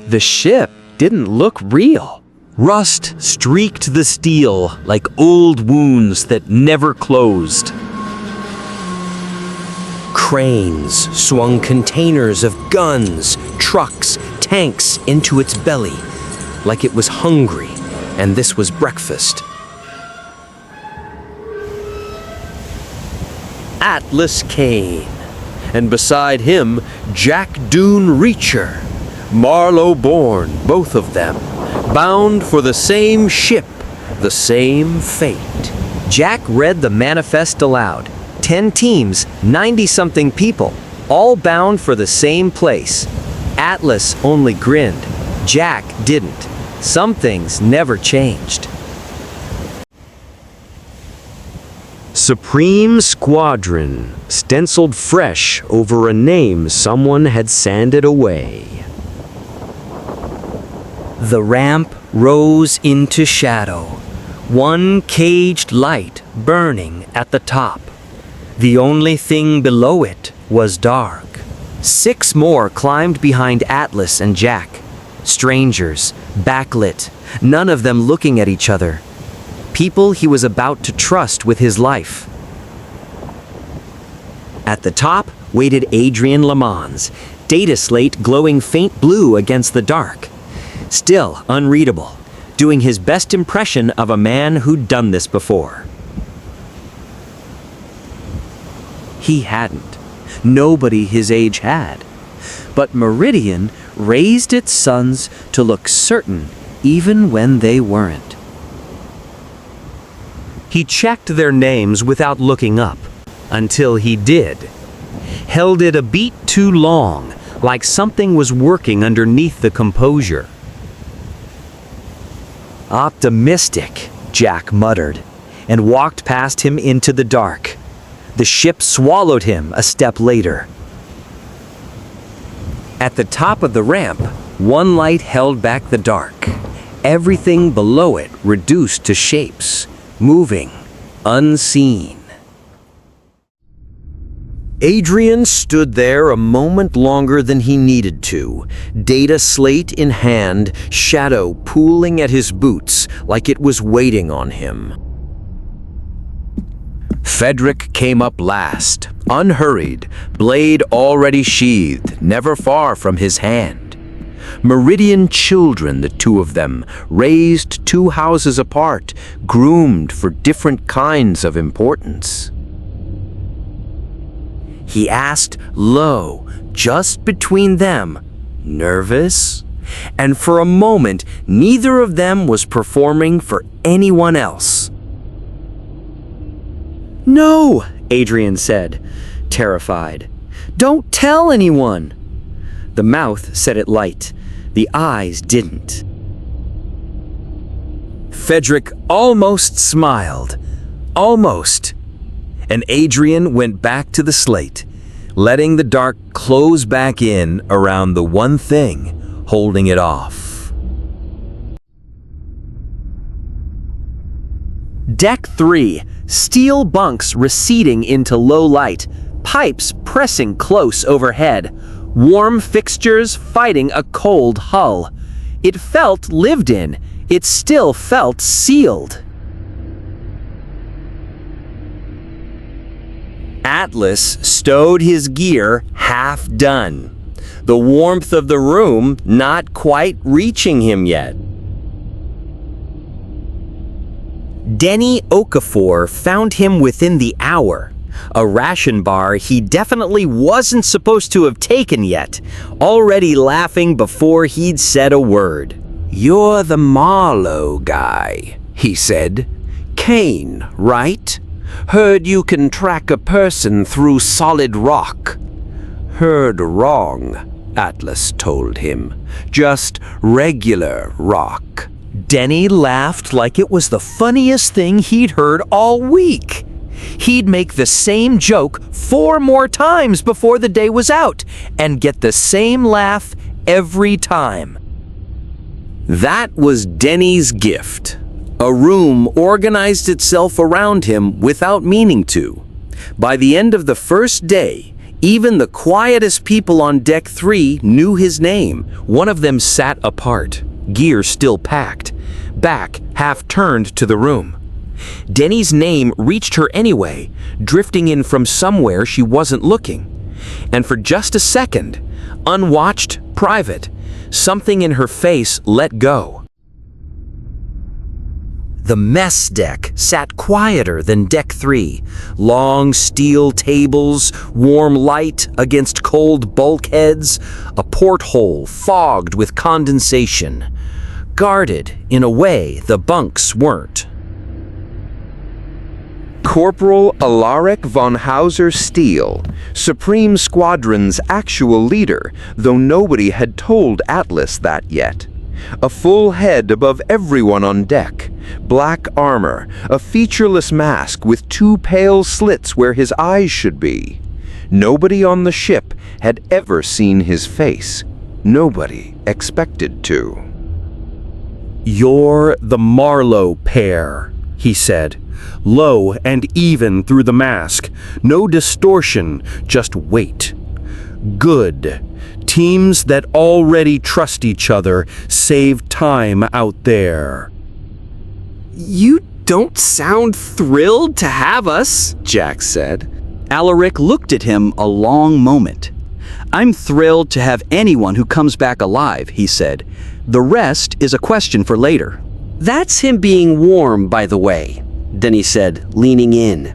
The ship didn't look real. Rust streaked the steel like old wounds that never closed. Cranes swung containers of guns, trucks, tanks into its belly, like it was hungry, and this was breakfast. Atlas Kane, and beside him, Jack Dune Reacher, Marlowe Bourne, both of them, bound for the same ship, the same fate. Jack read the manifest aloud. 10 teams, 90-something people, all bound for the same place. Atlas only grinned. Jack didn't. Some things never changed. Supreme Squadron, stenciled fresh over a name someone had sanded away. The ramp rose into shadow, one caged light burning at the top. The only thing below it was dark. 6 more climbed behind Atlas and Jack. Strangers, backlit, none of them looking at each other. People he was about to trust with his life. At the top waited Adrian Lamons, data slate glowing faint blue against the dark. Still unreadable, doing his best impression of a man who'd done this before. He hadn't. Nobody his age had. But Meridian raised its suns to look certain even when they weren't. He checked their names without looking up, until he did. Held it a beat too long, like something was working underneath the composure. Optimistic, Jack muttered, and walked past him into the dark. The ship swallowed him a step later. At the top of the ramp, one light held back the dark. Everything below it reduced to shapes, moving, unseen. Adrian stood there a moment longer than he needed to, data slate in hand, shadow pooling at his boots like it was waiting on him. Frederick came up last, unhurried, blade already sheathed, never far from his hand. Meridian children, the two of them, raised 2 houses apart, groomed for different kinds of importance. He asked low, just between them, nervous? And for a moment, neither of them was performing for anyone else. "No," Adrian said, terrified. "Don't tell anyone." The mouth said it light. The eyes didn't. Frederick almost smiled. Almost. And Adrian went back to the slate, letting the dark close back in around the one thing holding it off. Deck 3, steel bunks receding into low light, pipes pressing close overhead, warm fixtures fighting a cold hull. It felt lived in. It still felt sealed. Atlas stowed his gear half done. The warmth of the room not quite reaching him yet. Denny Okafor found him within the hour. A ration bar he definitely wasn't supposed to have taken yet, already laughing before he'd said a word. "You're the Marlowe guy," he said. "Kane, right? Heard you can track a person through solid rock." "Heard wrong," Atlas told him. "Just regular rock." Denny laughed like it was the funniest thing he'd heard all week. He'd make the same joke 4 more times before the day was out and get the same laugh every time. That was Denny's gift. A room organized itself around him without meaning to. By the end of the first day, Even the quietest people on Deck 3 knew his name. One of them sat apart, gear still packed, back half turned to the room. Denny's name reached her anyway, drifting in from somewhere she wasn't looking. And for just a second, unwatched, private, something in her face let go. The mess deck sat quieter than Deck 3. Long steel tables, warm light against cold bulkheads, a porthole fogged with condensation. Guarded in a way the bunks weren't. Corporal Alaric von Hauser Steele, Supreme Squadron's actual leader, though nobody had told Atlas that yet. A full head above everyone on deck, black armor, a featureless mask with two pale slits where his eyes should be. Nobody on the ship had ever seen his face. Nobody expected to. "You're the Marlowe pair," he said, low and even through the mask. No distortion, just weight. "Good. Teams that already trust each other save time out there." "You don't sound thrilled to have us," Jack said. Alaric looked at him a long moment. "I'm thrilled to have anyone who comes back alive," he said. "The rest is a question for later." That's him being warm, by the way, Denny said, leaning in.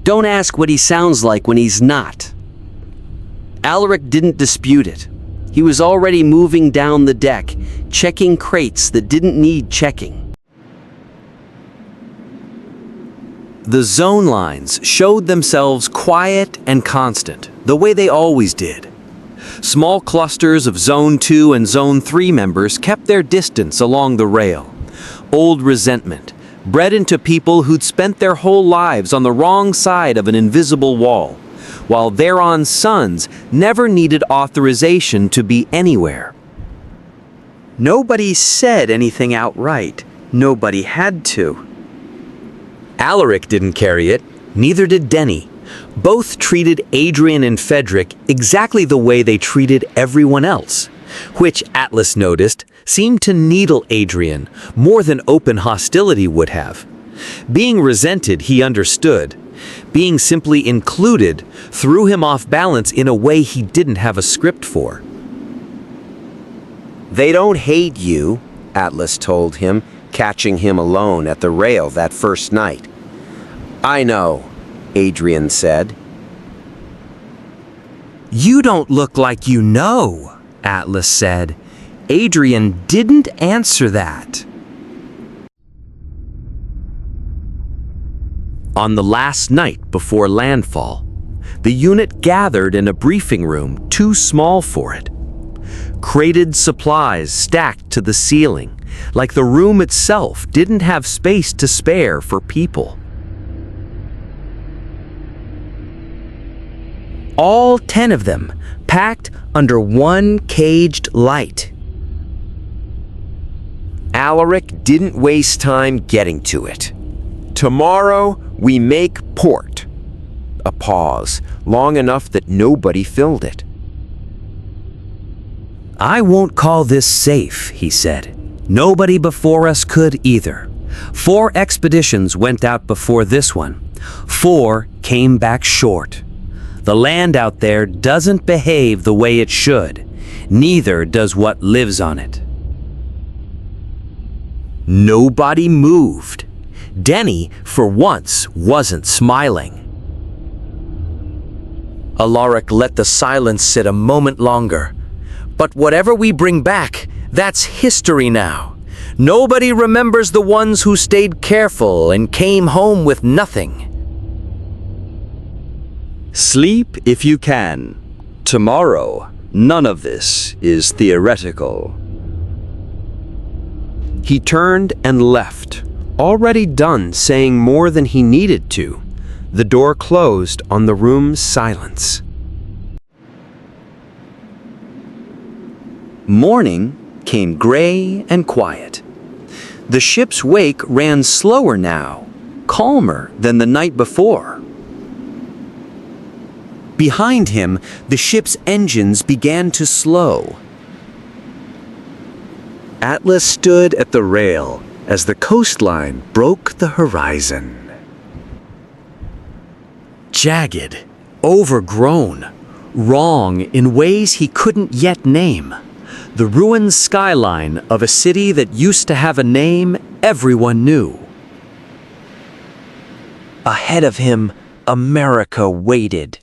"Don't ask what he sounds like when he's not." Alaric didn't dispute it. He was already moving down the deck, checking crates that didn't need checking. The zone lines showed themselves quiet and constant, the way they always did. Small clusters of Zone 2 and Zone 3 members kept their distance along the rail. Old resentment, bred into people who'd spent their whole lives on the wrong side of an invisible wall, while Theron's sons never needed authorization to be anywhere. Nobody said anything outright. Nobody had to. Alaric didn't carry it, neither did Denny. Both treated Adrian and Fedric exactly the way they treated everyone else, which Atlas noticed seemed to needle Adrian more than open hostility would have. Being resented, he understood. Being simply included threw him off balance in a way he didn't have a script for. "They don't hate you," Atlas told him, catching him alone at the rail that first night. "I know," Adrian said. "You don't look like you know," Atlas said. Adrian didn't answer that. On the last night before landfall, the unit gathered in a briefing room too small for it. Crated supplies stacked to the ceiling, like the room itself didn't have space to spare for people. All 10 of them packed under one caged light. Alaric didn't waste time getting to it. "Tomorrow we make port." A pause, long enough that nobody filled it. "I won't call this safe," he said. "Nobody before us could either. 4 expeditions went out before this one. 4 came back short. The land out there doesn't behave the way it should. Neither does what lives on it." Nobody moved. Denny, for once, wasn't smiling. Alaric let the silence sit a moment longer. "But whatever we bring back, that's history now. Nobody remembers the ones who stayed careful and came home with nothing." Sleep if you can. Tomorrow, none of this is theoretical. He turned and left, already done saying more than he needed to. The door closed on the room's silence. Morning came gray and quiet. The ship's wake ran slower now, calmer than the night before. Behind him, the ship's engines began to slow. Atlas stood at the rail as the coastline broke the horizon. Jagged, overgrown, wrong in ways he couldn't yet name. The ruined skyline of a city that used to have a name everyone knew. Ahead of him, America waited.